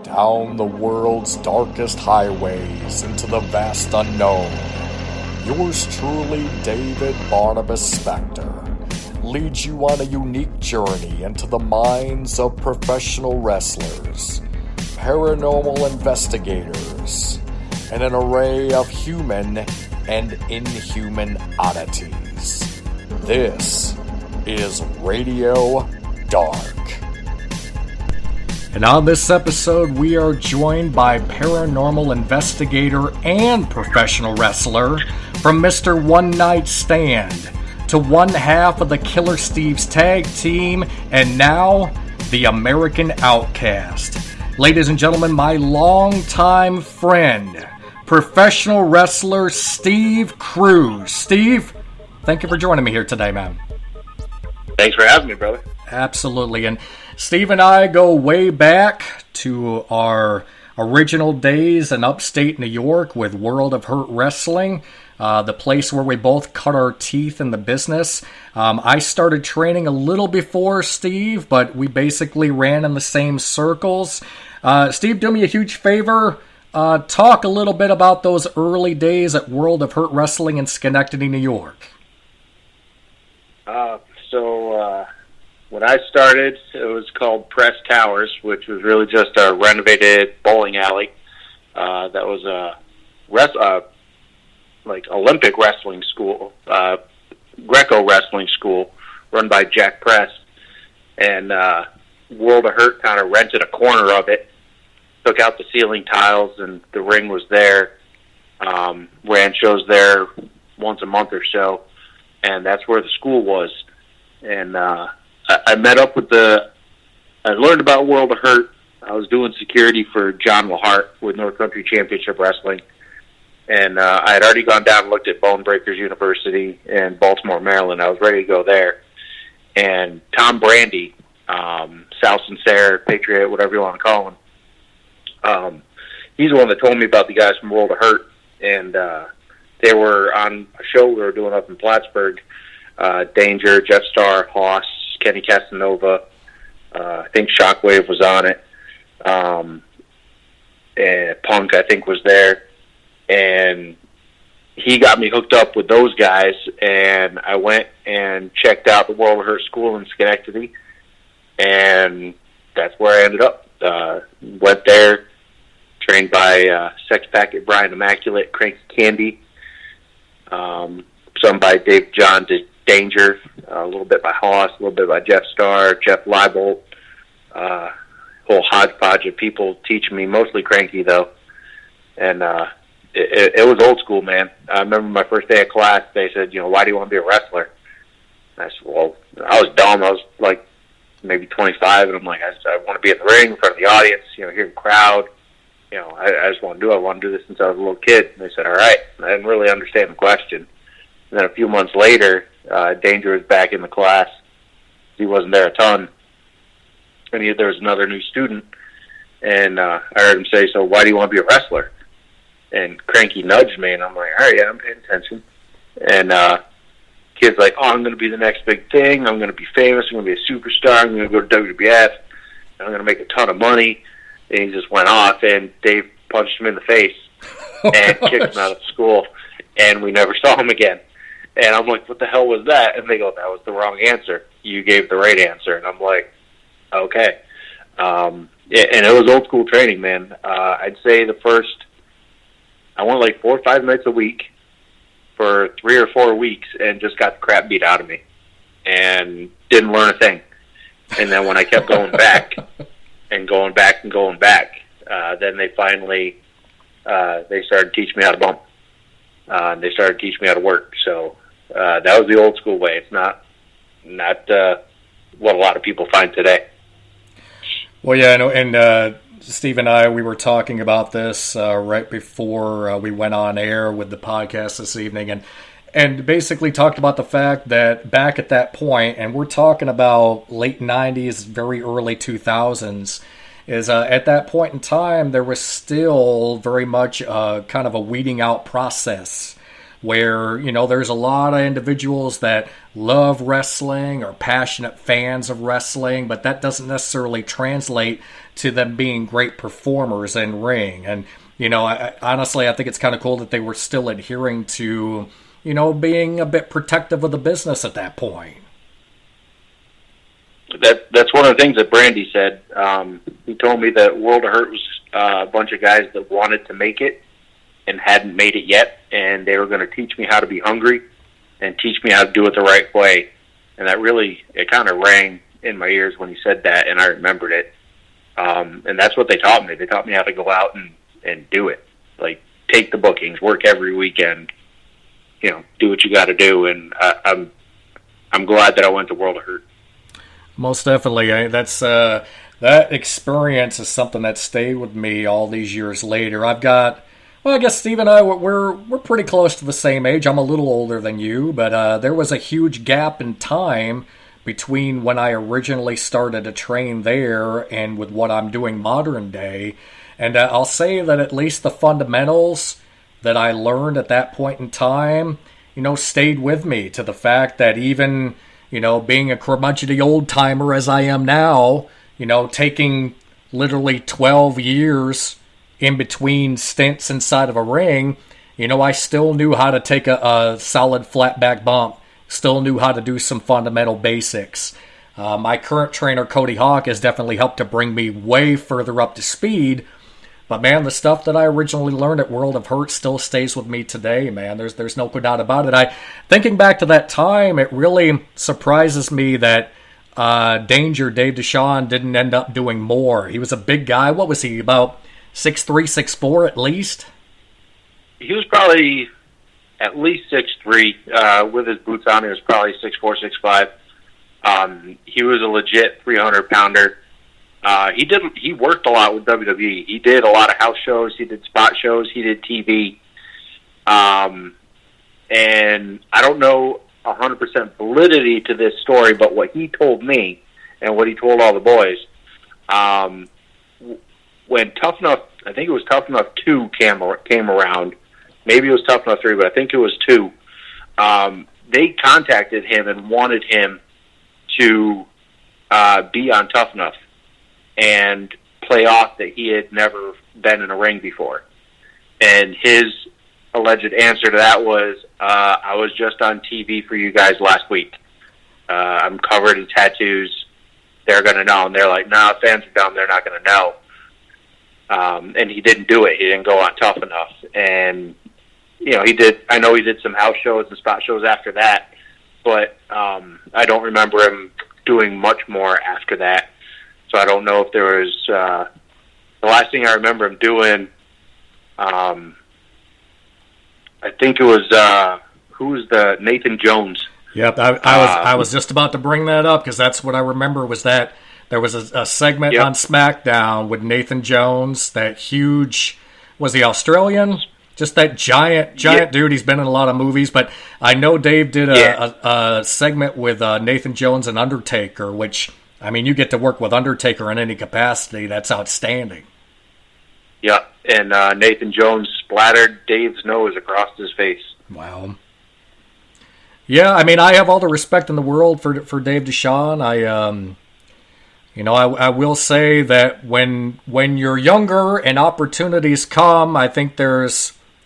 Down the world's darkest highways into the vast unknown, yours truly, David Barnabas Spector, leads you on a unique journey into the minds of professional wrestlers, paranormal investigators, and an array of human and inhuman oddities. This is Radio Dark. And on this episode, we are joined by paranormal investigator and professional wrestler from Mr. One Night Stand to one half of the Killer Steve's tag team, and now the American Outcast. Ladies and gentlemen, my longtime friend, professional wrestler Steve Kruz. Steve, thank you for joining me here today, man. Thanks for having me, brother. Absolutely. And Steve and I go way back to our original days in upstate New York with World of Hurt Wrestling, the place where we both cut our teeth in the business. I started training a little before Steve, but we basically ran in the same circles. Steve, do me a huge favor. Talk a little bit about those early days at World of Hurt Wrestling in Schenectady, New York. When I started, it was called Press Towers, which was really just a renovated bowling alley. That was a Olympic wrestling school, Greco wrestling school, run by Jack Press. And World of Hurt kind of rented a corner of it, took out the ceiling tiles, and the ring was there. Ran shows there once a month or so, and that's where the school was. And I met up with I learned about World of Hurt. I was doing security for John Lahart with North Country Championship Wrestling. And I had already gone down and looked at Bone Breakers University in Baltimore, Maryland. I was ready to go there. And Tom Brandy, Sal Sincere, Patriot, whatever you want to call him, he's the one that told me about the guys from World of Hurt. And they were on a show we were doing up in Plattsburgh. Danger, Jeff Starr, Hoss, Kenny Casanova, I think Shockwave was on it, and Punk, I think, was there, and he got me hooked up with those guys, and I went and checked out the World of Hurt School in Schenectady, and that's where I ended up. Went there, trained by Sex Packet Brian Immaculate, Cranky Candy, some by Dave John did Danger, a little bit by Hoss, a little bit by Jeff Starr, Jeff Leibold, whole hodgepodge of people teaching me, mostly Cranky though. And it was old school, man. I remember my first day of class, they said, why do you want to be a wrestler? And I said, well, I was dumb. I was like maybe 25, and I'm like, I want to be in the ring in front of the audience, hear the crowd. I just want to do it. I want to do this since I was a little kid. And they said, all right. I didn't really understand the question. And then a few months later, Danger was back in the class. He wasn't there a ton. And there was another new student. And I heard him say, so why do you want to be a wrestler? And Cranky nudged me, and I'm like, all right, yeah, I'm paying attention. And kid's like, oh, I'm going to be the next big thing. I'm going to be famous. I'm going to be a superstar. I'm going to go to WWF. And I'm going to make a ton of money. And he just went off, and Dave punched him in the face and kicked him out of school. And we never saw him again. And I'm like, what the hell was that? And they go, that was the wrong answer. You gave the right answer. And I'm like, okay. And it was old school training, man. I'd say I went like 4 or 5 nights a week for 3 or 4 weeks and just got the crap beat out of me and didn't learn a thing. And then when I kept going back and going back and going back, then they finally, they started teaching me how to bump. And they started teaching me how to work. So that was the old school way. It's not what a lot of people find today. Well, yeah, and Steve and I, we were talking about this right before we went on air with the podcast this evening, and basically talked about the fact that back at that point, and we're talking about late 90s, very early 2000s, is at that point in time, there was still very much kind of a weeding out process where, there's a lot of individuals that love wrestling or passionate fans of wrestling, but that doesn't necessarily translate to them being great performers in ring. And, honestly, I think it's kind of cool that they were still adhering to, being a bit protective of the business at that point. That's one of the things that Brandy said. He told me that World of Hurt was a bunch of guys that wanted to make it and hadn't made it yet, and they were going to teach me how to be hungry and teach me how to do it the right way. And that really, it kind of rang in my ears when he said that, and I remembered it. And that's what they taught me. They taught me how to go out and do it. Like, take the bookings, work every weekend, do what you got to do. And I'm glad that I went to World of Hurt. Most definitely. That's that experience is something that stayed with me all these years later. I guess Steve and I, we're pretty close to the same age. I'm a little older than you, but there was a huge gap in time between when I originally started to train there and with what I'm doing modern day. And I'll say that at least the fundamentals that I learned at that point in time, stayed with me, to the fact that even, being a curmudgeonly old-timer as I am now, taking literally 12 years in between stints inside of a ring, I still knew how to take a solid flat back bump, still knew how to do some fundamental basics. My current trainer, Cody Hawk, has definitely helped to bring me way further up to speed. But, man, the stuff that I originally learned at World of Hurt still stays with me today, man. There's no doubt about it. Thinking back to that time, it really surprises me that Danger, Dave Deshawn, didn't end up doing more. He was a big guy. What was he, about 6'3", 6'4" at least? He was probably at least 6'3". With his boots on, he was probably 6'4", 6'5". He was a legit 300-pounder. He worked a lot with WWE. He did a lot of house shows. He did spot shows. He did TV. And I don't know 100% validity to this story, but what he told me and what he told all the boys, when Tough Enough, I think it was Tough Enough 2 came around. Maybe it was Tough Enough 3, but I think it was 2. They contacted him and wanted him to be on Tough Enough and play off that he had never been in a ring before. And his alleged answer to that was, I was just on TV for you guys last week. I'm covered in tattoos. They're going to know. And they're like, nah, fans are dumb. They're not going to know. And he didn't do it. He didn't go on Tough Enough. And, I know he did some house shows and spot shows after that, but I don't remember him doing much more after that. So I don't know if there was, the last thing I remember him doing, I think it was, who was the Nathan Jones? Yep, I was just about to bring that up, because that's what I remember, was that there was a segment on SmackDown with Nathan Jones, that huge, was he Australian? Just that giant dude. He's been in a lot of movies, but I know Dave did a segment with Nathan Jones and Undertaker, which, I mean, you get to work with Undertaker in any capacity. That's outstanding. Yeah, and Nathan Jones splattered Dave's nose across his face. Wow. Yeah, I mean, I have all the respect in the world for Dave Deshawn. I will say that when you're younger and opportunities come, I think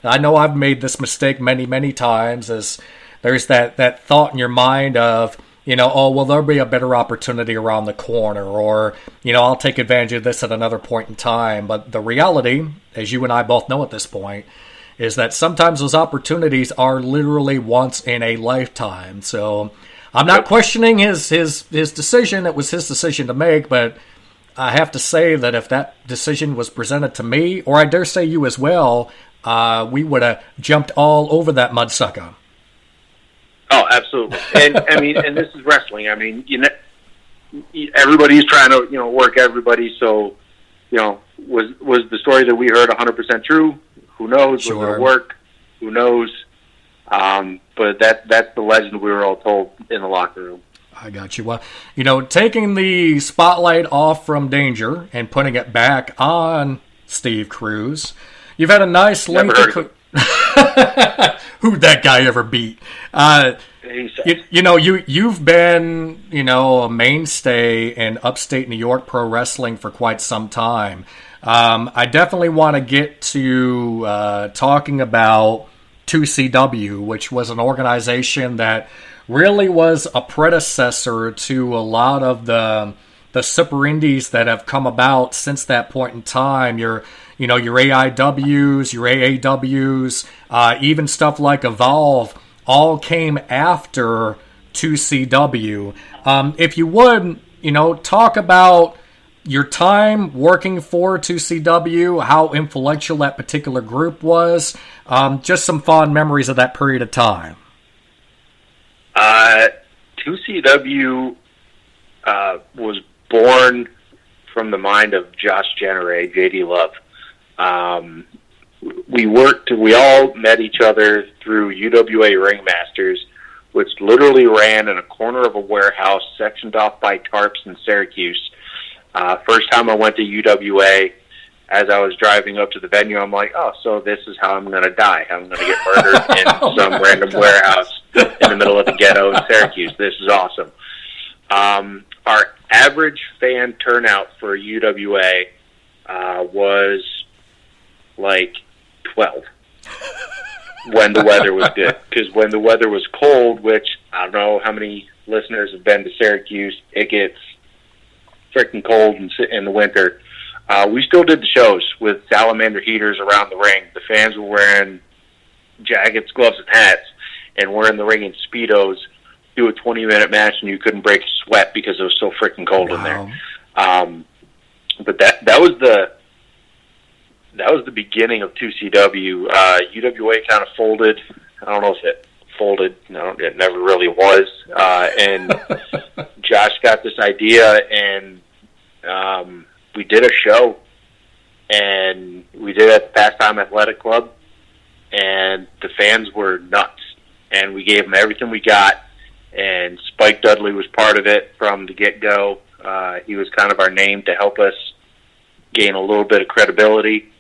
I know I've made this mistake many, many times, as there's that thought in your mind of, there'll be a better opportunity around the corner, or, I'll take advantage of this at another point in time. But the reality, as you and I both know at this point, is that sometimes those opportunities are literally once in a lifetime. So I'm not questioning his decision. It was his decision to make, but I have to say that if that decision was presented to me, or I dare say you as well, we would have jumped all over that mudsucker. Oh, absolutely. And I mean, and this is wrestling. I mean, everybody's trying to, work everybody. So, was the story that we heard 100% true? Who knows? Sure. Was it work? Who knows? But that's the legend we were all told in the locker room. I got you. Well, taking the spotlight off from Danger and putting it back on Steve Kruz, you've had a nice lengthy Who'd that guy ever beat? You've been, a mainstay in upstate New York pro wrestling for quite some time. I definitely want to get to talking about 2CW, which was an organization that really was a predecessor to a lot of the super indies that have come about since that point in time. Your AIWs, your AAWs, even stuff like Evolve, all came after 2CW. If you would, talk about your time working for 2CW, how influential that particular group was, just some fond memories of that period of time. 2CW was born from the mind of Josh Jenneray, JD Love. We all met each other through UWA Ringmasters, which literally ran in a corner of a warehouse sectioned off by tarps in Syracuse. First time I went to UWA, as I was driving up to the venue, I'm like, oh, so this is how I'm going to die. I'm going to get murdered in some random warehouse in the middle of the ghetto in Syracuse. This is awesome. Our average fan turnout for UWA was like 12 when the weather was good. Because when the weather was cold, which I don't know how many listeners have been to Syracuse, it gets freaking cold in the winter. We still did the shows with salamander heaters around the ring. The fans were wearing jackets, gloves, and hats, and we're in the ring in Speedos, do a 20-minute match, and you couldn't break a sweat because it was so freaking cold in there. But that was the beginning of 2CW. UWA kind of folded. I don't know if it folded. No, it never really was. And Josh got this idea, and we did a show, and we did it at the Pastime Athletic Club, and the fans were nuts, and we gave them everything we got, and Spike Dudley was part of it from the get-go. He was kind of our name to help us gain a little bit of credibility,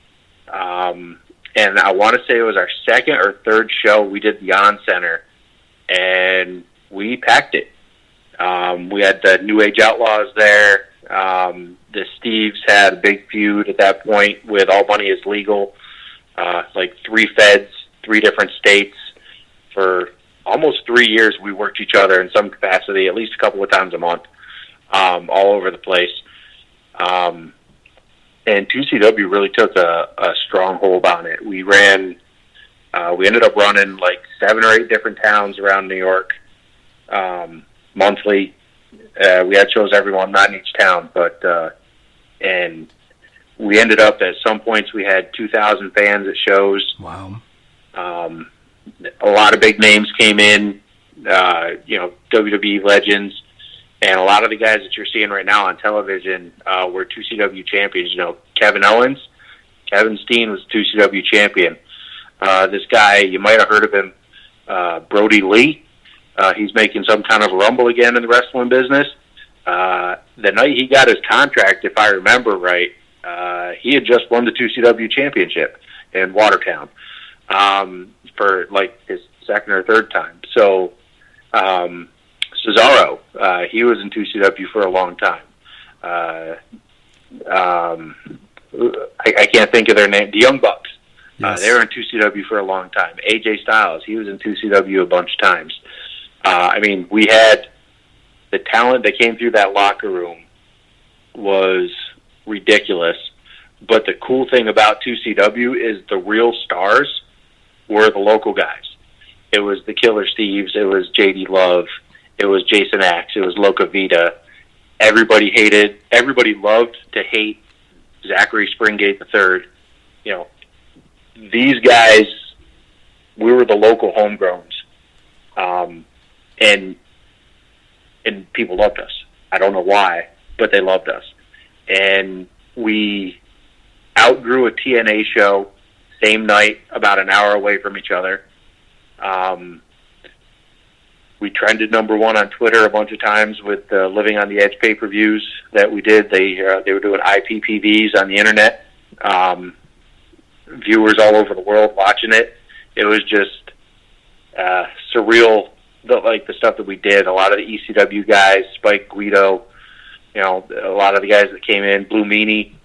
and I want to say it was our second or third show we did the On Center, and we packed it. We had the New Age Outlaws there. The Steves had a big feud at that point with All Money Is Legal, like 3 feds, 3 different states. For almost 3 years, we worked each other in some capacity, at least a couple of times a month, all over the place. And 2CW really took a strong hold on it. We ended up running like 7 or 8 different towns around New York, monthly. We had shows every month, not in each town, but and we ended up at some points we had 2,000 fans at shows. Wow. A lot of big names came in, WWE legends, and a lot of the guys that you're seeing right now on television were 2CW champions. Kevin Owens, Kevin Steen was 2CW champion. This guy, you might have heard of him, Brody Lee. He's making some kind of rumble again in the wrestling business. The night he got his contract, if I remember right, he had just won the 2CW championship in Watertown for like his second or third time. So Cesaro, he was in 2CW for a long time. I can't think of their name. The Young Bucks. Yes. They were in 2CW for a long time. AJ Styles, he was in 2CW a bunch of times. We had the talent that came through that locker room was ridiculous. But the cool thing about 2CW is the real stars were the local guys. It was the Killer Steves. It was JD Love. It was Jason Axe. It was Loca Vita. Everybody loved to hate Zachary Springate III. These guys, we were the local homegrowns. And people loved us. I don't know why, but they loved us. And we outgrew a TNA show, same night, about an hour away from each other. We trended #1 on Twitter a bunch of times with Living on the Edge pay-per-views that we did. They were doing IPPVs on the internet. Viewers all over the world watching it. it was just surreal. The stuff that we did. A lot of the ECW guys, Spike Guido, a lot of the guys that came in, Blue Meanie,